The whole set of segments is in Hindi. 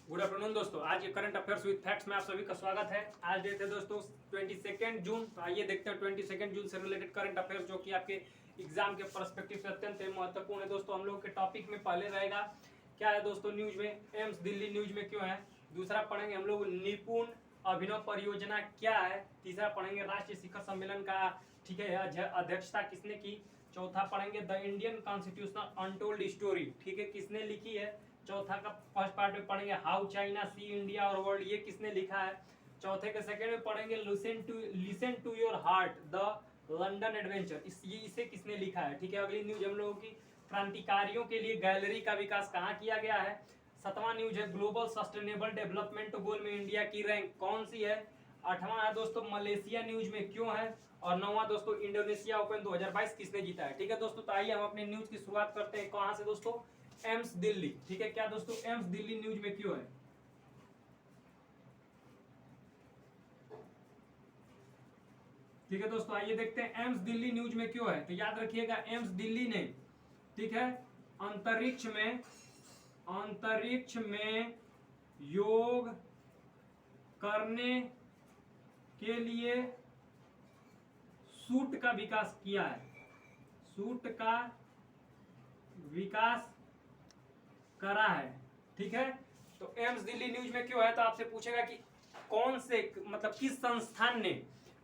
गुड आफ्टरनून दोस्तों, आज ये करंट अफेयर्स विद फैक्ट्स में आप सभी का स्वागत है। आज डेट है दोस्तों 22 जून। तो आइए देखते हैं 22 जून से रिलेटेड करंट अफेयर्स जो कि आपके एग्जाम के पर्सपेक्टिव से अत्यंत महत्वपूर्ण है। दोस्तों हम लोगों के टॉपिक में पहले रहेगा क्या है दोस्तों, न्यूज में एम्स दिल्ली न्यूज में क्यों है। दूसरा पढ़ेंगे हम लोग निपुण अभिनव परियोजना क्या है। तीसरा पढ़ेंगे राष्ट्रीय शिखर सम्मेलन का ठीक है अध्यक्षता किसने की। चौथा पढ़ेंगे the Indian constitutional untold story, ठीक है, किसने लिखी है। चौथा का फर्स्ट पार्ट में पढ़ेंगे हाउ चाइना सी इंडिया और वर्ल्ड, ये किसने लिखा है। चौथे के सेकंड में पढ़ेंगे listen to your heart the London adventure, इसे किसने लिखा है। ठीक है, अगली न्यूज हम लोगों की क्रांतिकारियों के लिए गैलरी का विकास कहाँ किया गया है। सातवां न्यूज है ग्लोबल सस्टेनेबल डेवलपमेंट गोल में इंडिया की रैंक कौन सी है। आठवां है दोस्तों मलेशिया न्यूज में क्यों है। और नौवां दोस्तों इंडोनेशिया ओपन 2022 किसने जीता है। ठीक है दोस्तों, तो आइए हम अपने न्यूज की शुरुआत करते हैं कहां से दोस्तों, एम्स दिल्ली। ठीक है, क्या दोस्तों एम्स दिल्ली न्यूज में क्यों है। ठीक है दोस्तों, आइए देखते हैं एम्स दिल्ली न्यूज में क्यों है। तो याद रखिएगा एम्स दिल्ली ने ठीक है अंतरिक्ष में योग करने के लिए सूट का विकास किया है। सूट का विकास करा है। ठीक है, तो एम्स दिल्ली न्यूज में क्यों है, तो आपसे पूछेगा कि कौन से मतलब किस संस्थान ने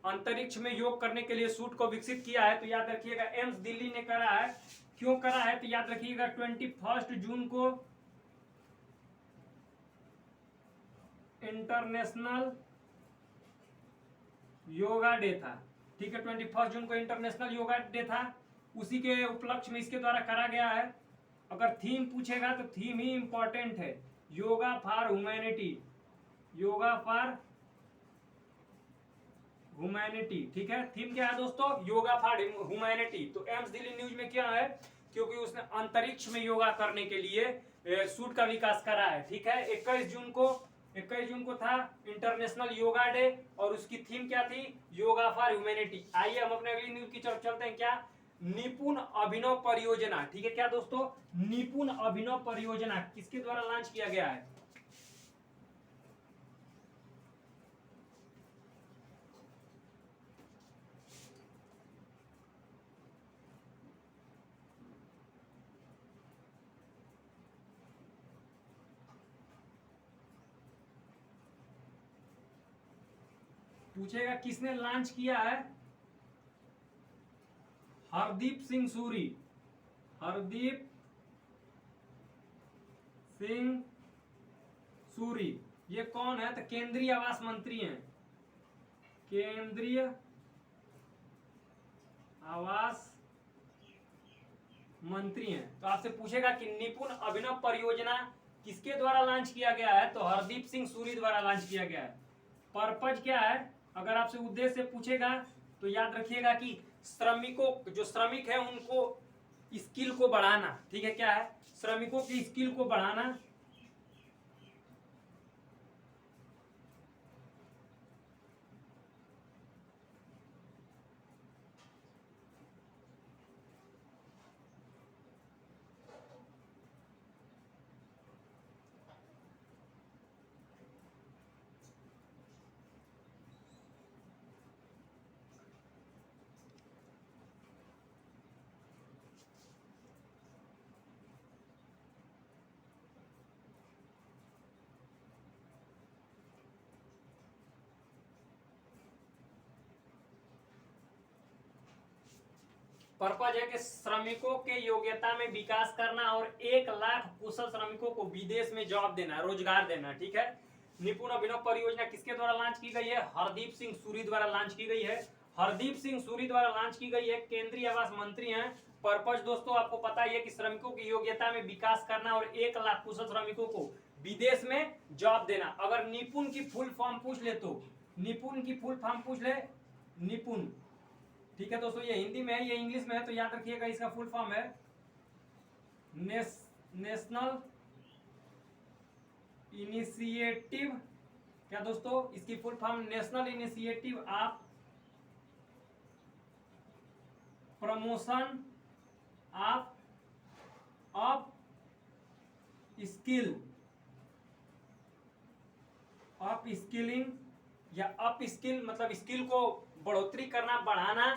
अंतरिक्ष में योग करने के लिए सूट को विकसित किया है। तो याद रखिएगा एम्स दिल्ली ने करा है। क्यों करा है, तो याद रखिएगा 21 जून को इंटरनेशनल योगा डे था। ठीक है, 21 जून को इंटरनेशनल योगा डे था, उसी के उपलक्ष्य में इसके द्वारा करा गया है। अगर थीम पूछेगा तो थीम ही इंपॉर्टेंट है, yoga for humanity, yoga for humanity. ठीक है, थीम क्या है दोस्तों, योगा फॉर ह्यूमैनिटी। तो एम्स दिल्ली न्यूज में क्या है, क्योंकि उसने अंतरिक्ष में योगा करने के लिए सूट का विकास करा है। ठीक है, 21 जून को था इंटरनेशनल योगा डे और उसकी थीम क्या थी, योगा फॉर ह्यूमैनिटी। आइए हम अपने अगली न्यूज की तरफ चलते हैं, क्या निपुण अभिनव परियोजना। ठीक है, क्या दोस्तों निपुण अभिनव परियोजना किसके द्वारा लॉन्च किया गया है। पूछेगा किसने लॉन्च किया है, हरदीप सिंह सूरी। हरदीप सिंह सूरी ये कौन है, तो केंद्रीय आवास मंत्री हैं। केंद्रीय आवास मंत्री हैं। तो आपसे पूछेगा कि निपुण अभिनव परियोजना किसके द्वारा लॉन्च किया गया है, तो हरदीप सिंह सूरी द्वारा लॉन्च किया गया है। पर्पज क्या है, अगर आपसे उद्देश्य पूछेगा तो याद रखिएगा कि श्रमिकों जो श्रमिक है उनको स्किल को बढ़ाना। ठीक है, क्या है, श्रमिकों की स्किल को बढ़ाना। पर्पज है कि श्रमिकों के योग्यता में विकास करना और 1 लाख कुशल श्रमिकों को विदेश में जॉब देना, रोजगार देना। ठीक है, निपुण अभिनव परियोजना किसके द्वारा लॉन्च की गई है, हरदीप सिंह सूरी द्वारा लॉन्च की गई है। हरदीप सिंह सूरी द्वारा लॉन्च की गई है, केंद्रीय आवास मंत्री हैं। पर्पज दोस्तों आपको पता है कि श्रमिकों की योग्यता में विकास करना और 1 लाख कुशल श्रमिकों को विदेश में जॉब देना। अगर निपुण की फुल फॉर्म पूछ ले तो निपुण की फुल फॉर्म पूछ ले, निपुण। ठीक है दोस्तों, ये हिंदी में है, ये इंग्लिश में है, तो याद रखिएगा इसका फुल फॉर्म है नेशनल इनिशिएटिव। क्या दोस्तों, इसकी full form national initiative of promotion of skill up skilling या अप स्किल मतलब स्किल को बढ़ोतरी करना, बढ़ाना,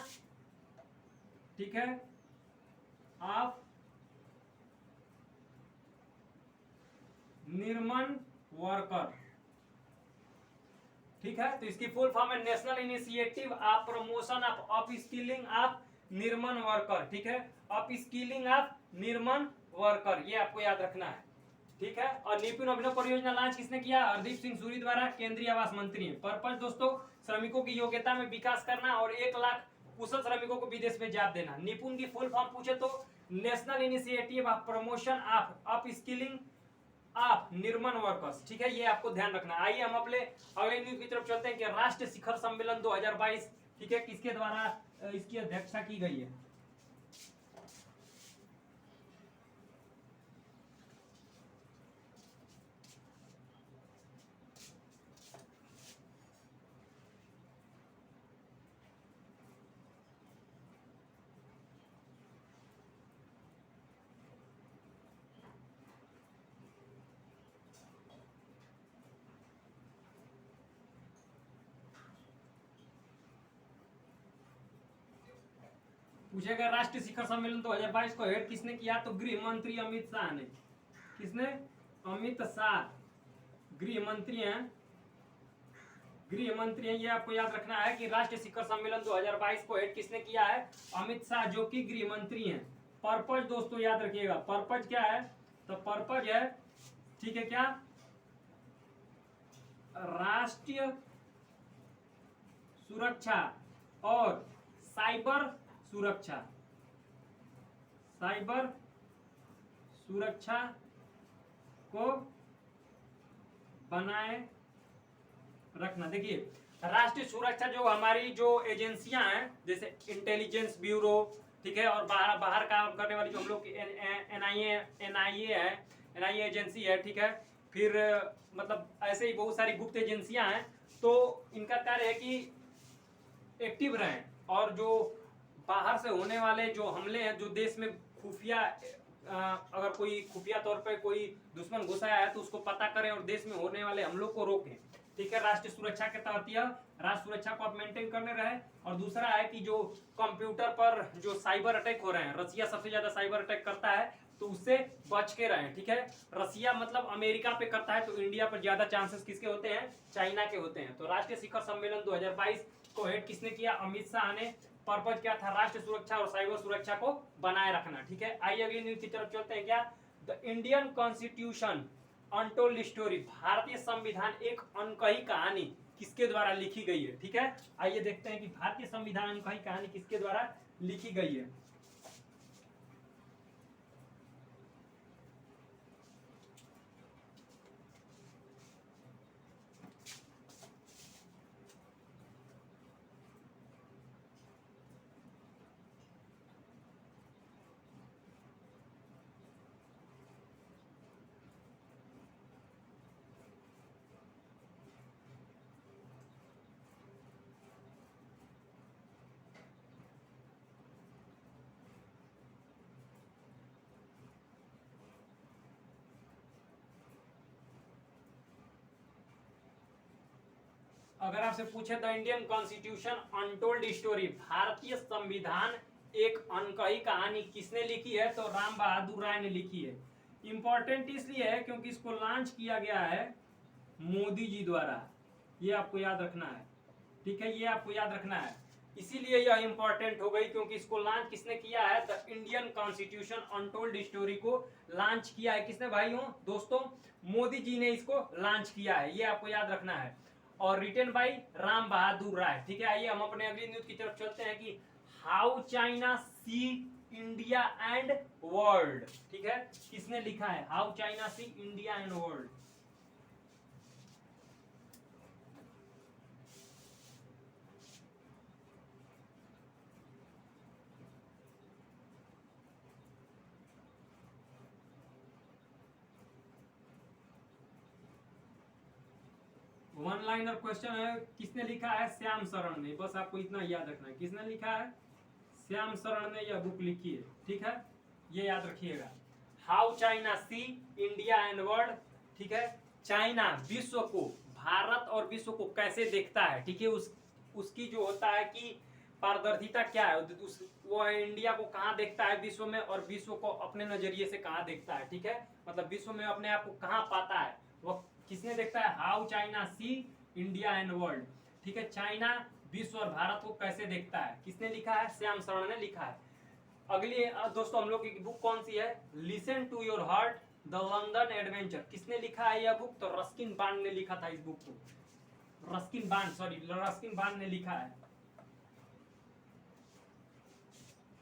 ठीक है, ऑफ निर्मन वर्कर, ठीक है। तो इसकी फुल फॉर्म है national initiative of promotion of upskilling of Nirman worker, ठीक है, upskilling of Nirman worker, ये आपको याद रखना है, ठीक है। और निपुण अभिनव परियोजना लॉन्च किसने किया? हरदीप सिंह सूरी द्वारा, केंद्रीय आवास मंत्री। पर्पज दोस्तों श्रमिकों की योग्यता में विकास करना और 1 लाख कुशल श्रमिकों को विदेश में जॉब देना। निपुण की फुल फॉर्म पूछे तो national initiative of promotion of upskilling of Nirman workers, ठीक है, ये आपको ध्यान रखना। आइए हम अपने अगले न्यूज की तरफ चलते हैं कि राष्ट्रीय शिखर सम्मेलन 2022, ठीक है, किसके द्वारा इसकी अध्यक्षता की गई है? पूछेगा राष्ट्रीय शिखर सम्मेलन 2022 को हेड किसने किया? तो गृह मंत्री अमित शाह ने। किसने? अमित शाह गृह मंत्री हैं, गृह मंत्री हैं। ये आपको याद रखना है कि राष्ट्रीय शिखर सम्मेलन 2022 को हेड किसने किया है? अमित शाह, जो कि गृह मंत्री हैं। पर्पज दोस्तों याद रखिएगा, पर्पज क्या है? तो पर्पज है, ठीक है, क्या? राष्ट्रीय सुरक्षा और साइबर सुरक्षा, साइबर सुरक्षा को बनाए रखना। देखिए राष्ट्रीय सुरक्षा जो हमारी जो एजेंसियां हैं, जैसे इंटेलिजेंस ब्यूरो, ठीक है, और बाहर काम करने वाली जो हम लोग एनआईए है, एनआईए एजेंसी है, ठीक है, फिर मतलब ऐसे ही बहुत सारी गुप्त एजेंसियां हैं। तो इनका कार्य है कि एक्टिव रहें और जो बाहर से होने वाले जो हमले हैं, जो देश में खुफिया अगर कोई खुफिया तौर पे कोई दुश्मन घुस आया है तो उसको पता करें और देश में होने वाले हमलों को रोकें, ठीक है। राष्ट्रीय सुरक्षा के तहत यह राष्ट्र सुरक्षा को आप मेंटेन करने रहे। और दूसरा है कि जो कंप्यूटर पर जो साइबर अटैक हो रहे हैं, रसिया सबसे ज्यादा साइबर अटैक करता है, तो उससे बच के रहें, ठीक है। रसिया मतलब अमेरिका पे करता है, तो इंडिया पर ज्यादा चांसेस किसके होते हैं? चाइना के होते हैं। तो राष्ट्रीय शिखर सम्मेलन 2022 को हेड किसने किया? अमित शाह ने। पर्पज क्या था? राष्ट्रीय सुरक्षा और साइबर सुरक्षा को बनाए रखना, ठीक है। आइए अगली न्यूज की तरफ चलते हैं। क्या? The Indian constitution untold story, भारतीय संविधान एक अनकही कहानी किसके द्वारा लिखी गई है, ठीक है। आइए देखते हैं कि भारतीय संविधान अनकही कहानी किसके द्वारा लिखी गई है। अगर आपसे पूछे the Indian constitution untold story, भारतीय संविधान एक अनकही कहानी किसने लिखी है? तो राम बहादुर राय ने लिखी है। इंपॉर्टेंट इसलिए है क्योंकि इसको लॉन्च किया गया है मोदी जी द्वारा, ये आपको याद रखना है, ठीक है, ये आपको याद रखना है। इसीलिए यह इंपॉर्टेंट हो गई क्योंकि इसको लॉन्च किसने किया है? The Indian constitution untold story को लॉन्च किया है किसने भाइयों दोस्तों? मोदी जी ने इसको लॉन्च किया है, ये आपको याद रखना है। और रिटन बाय राम बहादुर राय, ठीक है। आइए हम अपने अगली न्यूज की तरफ चलते हैं कि how China see India and world, ठीक है, किसने लिखा है? How China see India and world. One liner question है, किसने लिखा है? श्याम शरण ने। बस आपको इतना याद रखना है, किसने लिखा है? श्याम शरण ने यह बुक लिखी है, ठीक है, ये याद रखिएगा। How China see India and world, ठीक है। चाइना विश्व को भारत और विश्व को कैसे देखता है, ठीक है, उसकी जो होता है कि पारदर्शिता क्या है, वो इंडिया को कहाँ देखता है विश्व में, और विश्व को अपने नजरिए से कहाँ देखता है, ठीक है, मतलब विश्व में अपने आप को कहाँ पाता है, वो किसने देखता है, how China see India and world, ठीक है, चाइना विश्व और भारत को कैसे देखता है, किसने लिखा है, श्याम शरण ने लिखा है। अगली दोस्तों हम लोग की बुक कौन सी है, listen to your heart the London adventure, किसने लिखा है यह बुक, तो रस्किन बांड ने लिखा था इस बुक को, रस्किन बांड ने लिखा है।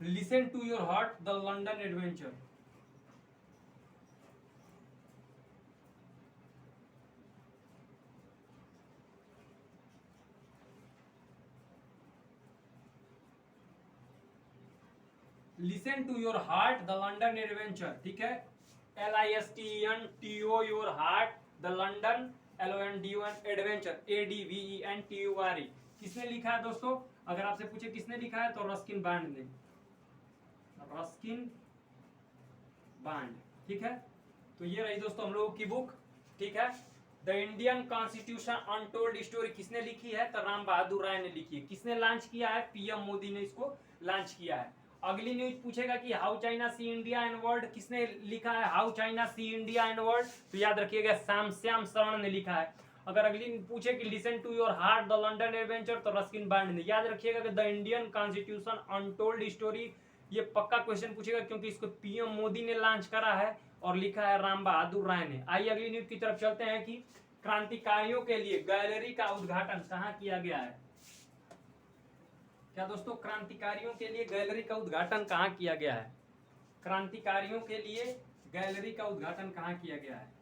Listen to your heart the London adventure. Listen to your heart the London adventure, ठीक है, LISTEN your heart the London LONDON adventure ADVENTURE, किसने लिखा है दोस्तों, अगर आपसे पूछे किसने लिखा है तो रस्किन बांड ने, रस्किन बांड, ठीक है। तो ये रही दोस्तों हम लोगों की बुक, ठीक है। The Indian constitution untold story किसने लिखी है, तो राम बहादुर राय ने लिखी है। किसने लॉन्च किया है, PM मोदी ने इसको लॉन्च किया है। अगली न्यूज पूछेगा कि how China see India and world, किसने लिखा है how China see India and world, तो याद रखिएगा श्याम शरण ने लिखा है। अगर अगली पूछे कि listen to your heart the London adventure, तो रस्किन बांड ने। याद रखिएगा कि the Indian constitution untold story, ये पक्का क्वेश्चन पूछेगा क्योंकि इसको PM मोदी ने लॉन्च करा है और लिखा है राम बहादुर राय ने। आइए अगली न्यूज की तरफ चलते हैं कि क्रांतिकारियों के लिए गैलरी का उद्घाटन कहाँ किया गया है। क्या दोस्तों, क्रांतिकारियों के लिए गैलरी का उद्घाटन कहाँ किया गया है, क्रांतिकारियों के लिए गैलरी का उद्घाटन कहाँ किया गया है।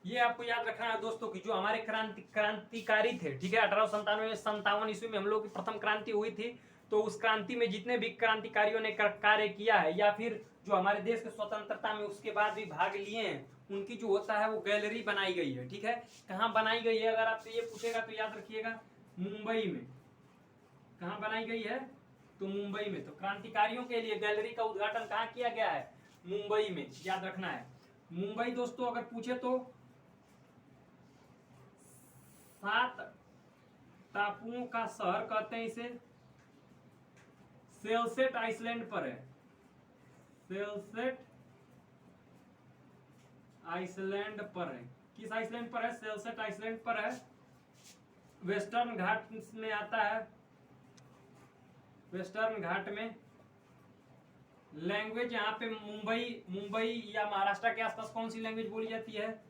ये आपको याद रखना है दोस्तों कि जो हमारे क्रांतिकारी थे, ठीक है, 1897 ईस्वी में हम लोग की प्रथम क्रांति हुई थी, तो उस क्रांति में जितने भी क्रांतिकारियों ने कार्य किया है या फिर जो हमारे देश की स्वतंत्रता में उसके बाद भी भाग लिए हैं, उनकी जो होता है वो गैलरी बनाई गई है, ठीक है। कहाँ बनाई गई है, अगर आपसे ये पूछेगा तो याद रखिएगा मुंबई में। कहाँ बनाई गई है, तो मुंबई में। तो क्रांतिकारियों के लिए गैलरी का उद्घाटन कहाँ किया गया है, मुंबई में, याद रखना है। मुंबई दोस्तों अगर पूछे तो 7 टापुओं का शहर कहते हैं इसे, सेलसेट आइसलैंड पर है, सेलसेट आइसलैंड पर है। किस आइसलैंड पर है, सेलसेट आइसलैंड पर है, वेस्टर्न घाट में आता है। वेस्टर्न घाट में लैंग्वेज यहाँ पे मुंबई या महाराष्ट्र के आसपास कौन सी लैंग्वेज बोली जाती है,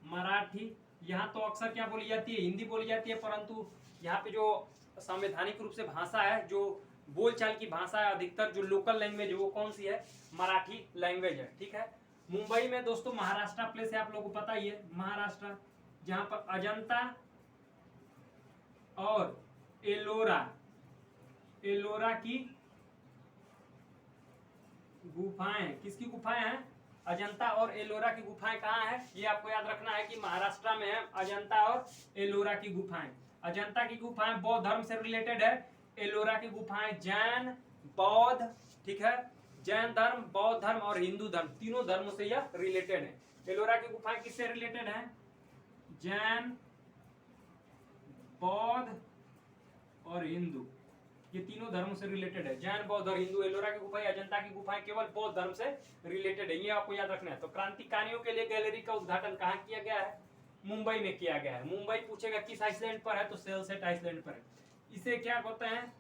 मराठी। यहाँ तो अक्सर क्या बोली जाती है, हिंदी बोली जाती है, परंतु यहाँ पे जो संवैधानिक रूप से भाषा है, जो बोलचाल की भाषा है, अधिकतर जो लोकल लैंग्वेज है वो कौन सी है, मराठी लैंग्वेज है, ठीक है। मुंबई में दोस्तों महाराष्ट्र प्लेस है, आप लोगों को पता ही है, महाराष्ट्र, जहाँ पर अजंता और एलोरा की गुफाएं, किसकी गुफाएं हैं, अजंता और एलोरा की गुफाएं कहाँ है, ये आपको याद रखना है कि महाराष्ट्र में है अजंता और एलोरा की गुफाएं। अजंता की गुफाएं बौद्ध धर्म से रिलेटेड है, एलोरा की गुफाएं जैन बौद्ध, ठीक है, जैन धर्म, बौद्ध धर्म और हिंदू धर्म, तीनों धर्मों से यह रिलेटेड है। एलोरा की गुफाएं किससे रिलेटेड है, जैन, बौद्ध और हिंदू, ये तीनों धर्मों से रिलेटेड है, जैन, बौद्ध और हिंदू। एलोरा की गुफाएं, अजंता की गुफाएं केवल बौद्ध धर्म से रिलेटेड है, ये आपको याद रखना है। तो क्रांतिकारियों के लिए गैलरी का उद्घाटन कहाँ किया गया है, मुंबई में किया गया है। मुंबई पूछेगा किस आइसलैंड पर है, तो सेलसेट आइसलैंड पर है। इसे क्या कहते हैं,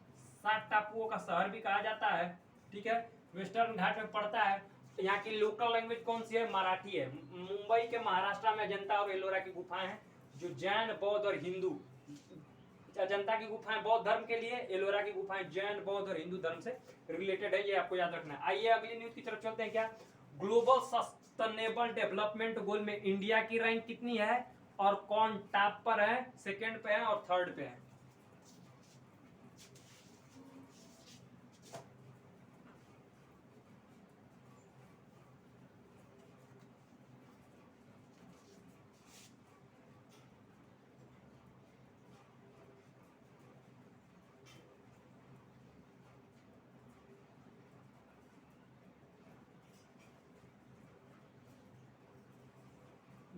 7 टापुओं का शहर भी कहा जाता है, ठीक है, वेस्टर्न घाट में पड़ता है। यहाँ की लोकल लैंग्वेज कौन सी है, मराठी है। मुंबई के महाराष्ट्र में अजंता और एलोरा की गुफाएं हैं, जो जैन, बौद्ध और हिंदू, अजंता की गुफाएं बौद्ध धर्म के लिए, एलोरा की गुफाएं जैन, बौद्ध और हिंदू धर्म से रिलेटेड है, ये आपको याद रखना है। आइए अगली न्यूज की तरफ चलते हैं। क्या ग्लोबल सस्टेनेबल डेवलपमेंट गोल में इंडिया की रैंक कितनी है और कौन टॉप पर है, सेकंड पे है और थर्ड पे है।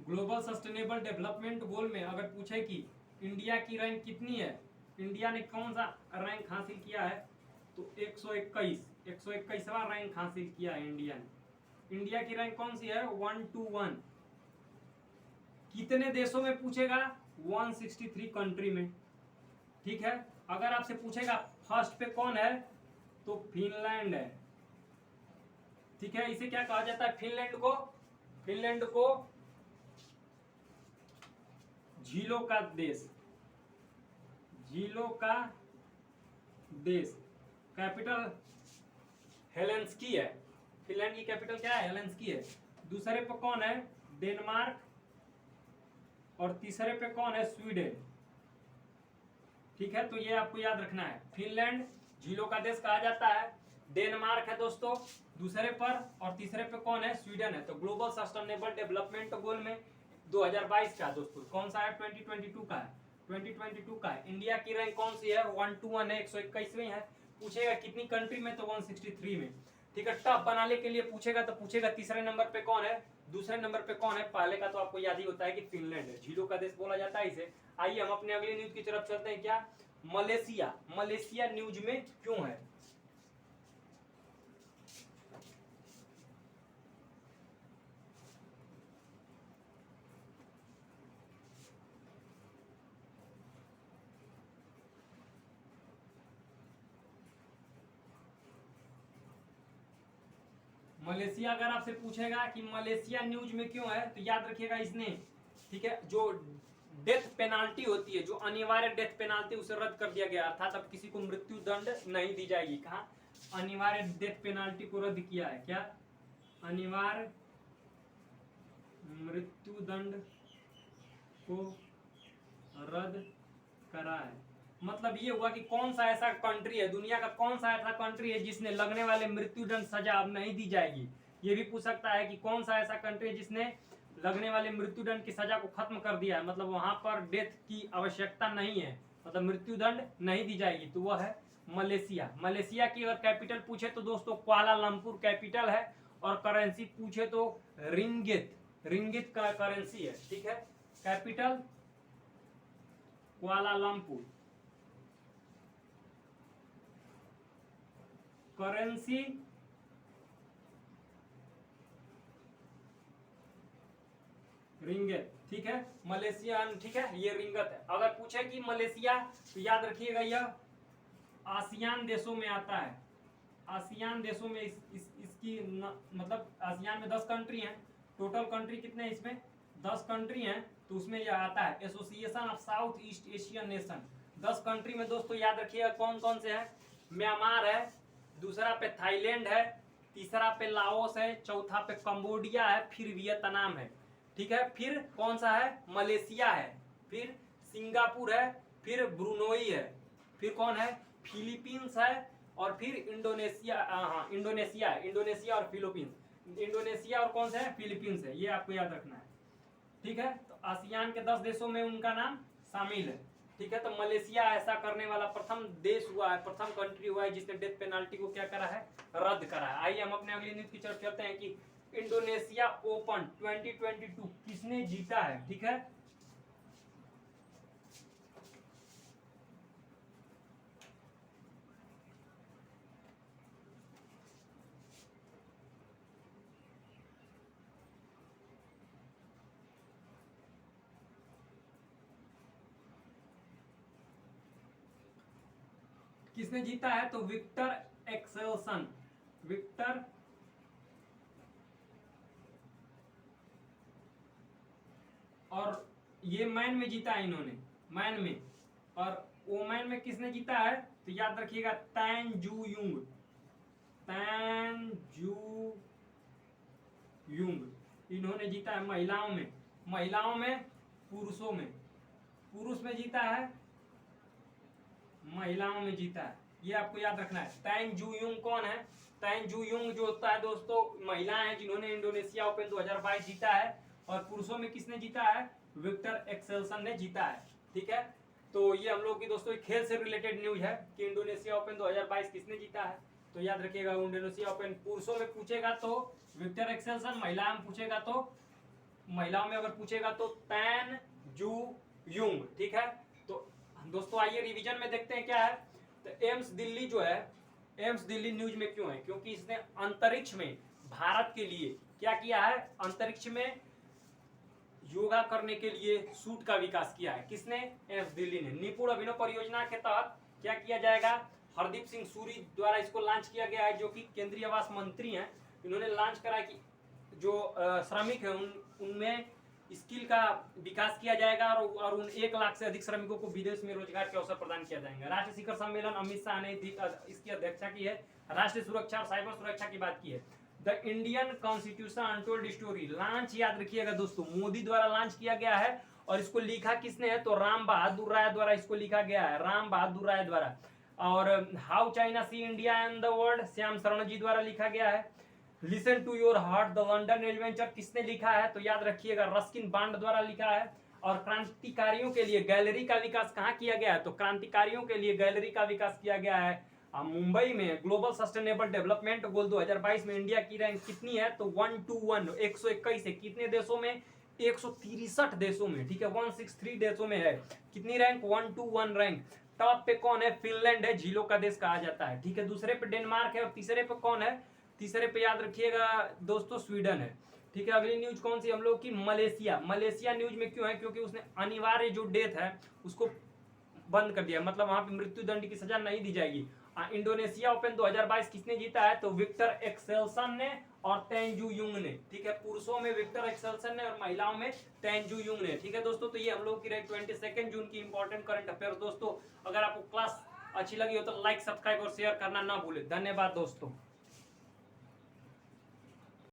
ग्लोबल सस्टेनेबल डेवलपमेंट गोल में अगर पूछे कि इंडिया की रैंक कितनी है, इंडिया ने कौन सा रैंक हासिल किया है, तो 121वां रैंक हासिल किया है इंडिया ने। इंडिया की रैंक कौन सी है, 121। कितने देशों में पूछेगा, 163 कंट्री में। ठीक है, अगर आपसे पूछेगा फर्स्ट पे कौन है, तो फिनलैंड है। ठीक है, इसे क्या कहा जाता है, फिनलैंड को झीलों का देश, झीलों का देश। कैपिटल हेलेंस्की है, फिनलैंड की कैपिटल क्या है, हेलेंस्की है। दूसरे पे कौन है, डेनमार्क, और तीसरे पे कौन है, स्वीडन। ठीक है, तो ये आपको याद रखना है, फिनलैंड झीलों का देश कहा जाता है, डेनमार्क है दोस्तों दूसरे पर, और तीसरे पे कौन है, स्वीडन है। तो ग्लोबल सस्टेनेबल डेवलपमेंट गोल में 2022 का दोस्तों कौन सा है, 2022 का है, 2022 का है। इंडिया की रैंक कौन सी है, 121 है, 121वीं है। पूछेगा कितनी कंट्री में, तो 163 में। ठीक है, टफ बनाने के लिए पूछेगा तो पूछेगा तीसरे नंबर पे कौन है, दूसरे नंबर पे कौन है, पहले का तो आपको याद ही होता है कि फिनलैंड है, झीलों का देश बोला जाता है इसे। आइए हम अपने अगली न्यूज की तरफ चलते हैं। क्या मलेशिया, मलेशिया न्यूज में क्यों है, मलेशिया अगर आपसे पूछेगा कि मलेशिया न्यूज में क्यों है, तो याद रखिएगा इसने, ठीक है, जो डेथ पेनाल्टी होती है, जो अनिवार्य डेथ पेनाल्टी, उसे रद्द कर दिया गया, अर्थात अब किसी को मृत्यु दंड नहीं दी जाएगी। कहा अनिवार्य डेथ पेनाल्टी को रद्द किया है, क्या अनिवार्य मृत्यु दंड को रद्द करा है। मतलब ये हुआ कि कौन सा ऐसा कंट्री है, दुनिया का कौन सा ऐसा कंट्री है जिसने लगने वाले मृत्युदंड सजा अब नहीं दी जाएगी। ये भी पूछ सकता है कि कौन सा ऐसा कंट्री है जिसने लगने वाले मृत्युदंड की सजा को खत्म कर दिया है, मतलब वहां पर डेथ की आवश्यकता नहीं है, मतलब मृत्युदंड नहीं दी जाएगी, तो वह है मलेशिया। मलेशिया की अगर कैपिटल पूछे तो दोस्तों कुआलालंपुर कैपिटल है, और करेंसी पूछे तो रिंगित, रिंगित का करेंसी है। ठीक है, कैपिटल कुआलालंपुर, करेंसी रिंगत। ठीक है, मलेशिया, ठीक है, ये रिंगत है। अगर पूछे कि मलेशिया, तो याद रखिएगा यह आसियान देशों में आता है, आसियान देशों में इसकी मतलब आसियान में 10 कंट्री हैं, टोटल कंट्री कितने हैं इसमें, 10 कंट्री हैं, तो उसमें यह आता है association of south east Asian nation. 10 country में दोस्तों याद रखिएगा कौन कौन से हैं, म्यांमार है, दूसरा पे थाईलैंड है, तीसरा पे लाओस है, चौथा पे कंबोडिया है, फिर वियतनाम है। ठीक है, फिर कौन सा है, मलेशिया है, फिर सिंगापुर है, फिर ब्रुनोई है, फिर कौन है, फिलीपींस है, और फिर इंडोनेशिया, हाँ इंडोनेशिया है, इंडोनेशिया और फिलीपींस, इंडोनेशिया और कौन सा है, फिलीपींस है, ये आपको याद रखना है। ठीक है, तो आसियान के 10 देशों में उनका नाम शामिल है। ठीक है, तो मलेशिया ऐसा करने वाला प्रथम देश हुआ है, प्रथम कंट्री हुआ है जिसने डेथ पेनाल्टी को क्या करा है, रद्द करा है। आइए हम अपने अगली न्यूज की तरफ चलते हैं कि इंडोनेशिया ओपन 2022 किसने जीता है। ठीक है, किसने जीता है, तो विक्टर एक्सेल्सन, विक्टर और ये मैन में जीता है इन्होंने, मैन में। और वोमैन में किसने जीता है, तो याद रखिएगा तैन जू युंग, तैन जू युंग इन्होंने जीता है महिलाओं में, महिलाओं में, पुरुषों में, पुरुष में जीता है, महिलाओं में जीता है, ये आपको याद रखना है। तैन जू युंग कौन है, तैन जू युंग जो होता है दोस्तों महिलाएं हैं जिन्होंने इंडोनेशिया ओपन 2022 जीता है, और पुरुषों में किसने जीता है, विक्टर एक्सेल्सन ने जीता है। ठीक है, तो ये हम लोग की दोस्तों खेल से रिलेटेड न्यूज है कि इंडोनेशिया ओपन 2022 किसने जीता है। तो याद रखिएगा इंडोनेशिया ओपन पुरुषों में पूछेगा तो विक्टर एक्सेल्सन, महिला में पूछेगा तो महिलाओं में अगर पूछेगा तो तैन जू युंग, ठीक है। तो दोस्तों आइए रिवीजन में देखते हैं क्या है। तो एम्स दिल्ली जो है, एम्स दिल्ली न्यूज में क्यों है, क्योंकि इसने अंतरिक्ष में भारत के लिए क्या किया है, अंतरिक्ष में योगा करने के लिए सूट का विकास किया है। किसने, एम्स दिल्ली ने। निपुण अभिनव परियोजना के तहत क्या किया जाएगा, हरदीप सिंह सूरी द्वारा इसको लॉन्च किया गया है, जो कि केंद्रीय आवास मंत्री हैं। इन्होंने लॉन्च करा कि जो श्रमिक है उनमें स्किल का विकास किया जाएगा और उन 1 लाख से अधिक श्रमिकों को विदेश में रोजगार के अवसर प्रदान किया जाएगा। राष्ट्रीय शिखर सम्मेलन अमित शाह ने इसकी अध्यक्षता की है। राष्ट्रीय सुरक्षा और साइबर सुरक्षा की बात की है। The Indian constitution untold story launch, याद रखिएगा दोस्तों, मोदी द्वारा लॉन्च किया गया है। और इसको लिखा किसने है, तो राम बहादुर राय द्वारा इसको लिखा गया है, राम बहादुर राय द्वारा। और how China see India and the world, Shyam Sharan ji द्वारा लिखा गया है। Listen to your heart the London adventure किसने लिखा है, तो याद रखिएगा रस्किन बॉन्ड द्वारा लिखा है। और क्रांतिकारियों के लिए गैलरी का विकास कहाँ किया गया है, तो क्रांतिकारियों के लिए गैलरी का विकास किया गया है मुंबई में। ग्लोबल सस्टेनेबल डेवलपमेंट गोल 2022 में इंडिया की रैंक कितनी है, तो 121 121 है। कितने देशों में, 163 देशों में, ठीक है, 163 देशों में है। कितनी रैंक, 121 रैंक। टॉप पे कौन है, फिनलैंड है, झीलों का देश कहा जाता है, ठीक है। दूसरे पे डेनमार्क है और तीसरे पे कौन है, तीसरे पे याद रखिएगा दोस्तों स्वीडन है, ठीक है। अगली न्यूज कौन सी हम लोग की, मलेशिया। मलेशिया न्यूज में क्यों है, क्योंकि उसने अनिवार्य जो डेथ है उसको बंद कर दिया, मतलब वहां पे मृत्यु दंड की सजा नहीं दी जाएगी। इंडोनेशिया ओपन 2022 किसने जीता है, तो विक्टर एक्सेल्सन ने और तेंजू युंग ने, ठीक है। पुरुषों में विक्टर एक्सेल्सन ने और महिलाओं में तेंजू युंग ने, ठीक है दोस्तों। तो ये हम लोग की रही 22 जून की इंपॉर्टेंट करंट अफेयर दोस्तों। अगर आपको क्लास अच्छी लगी हो तो लाइक, सब्सक्राइब और शेयर करना ना भूले। धन्यवाद दोस्तों।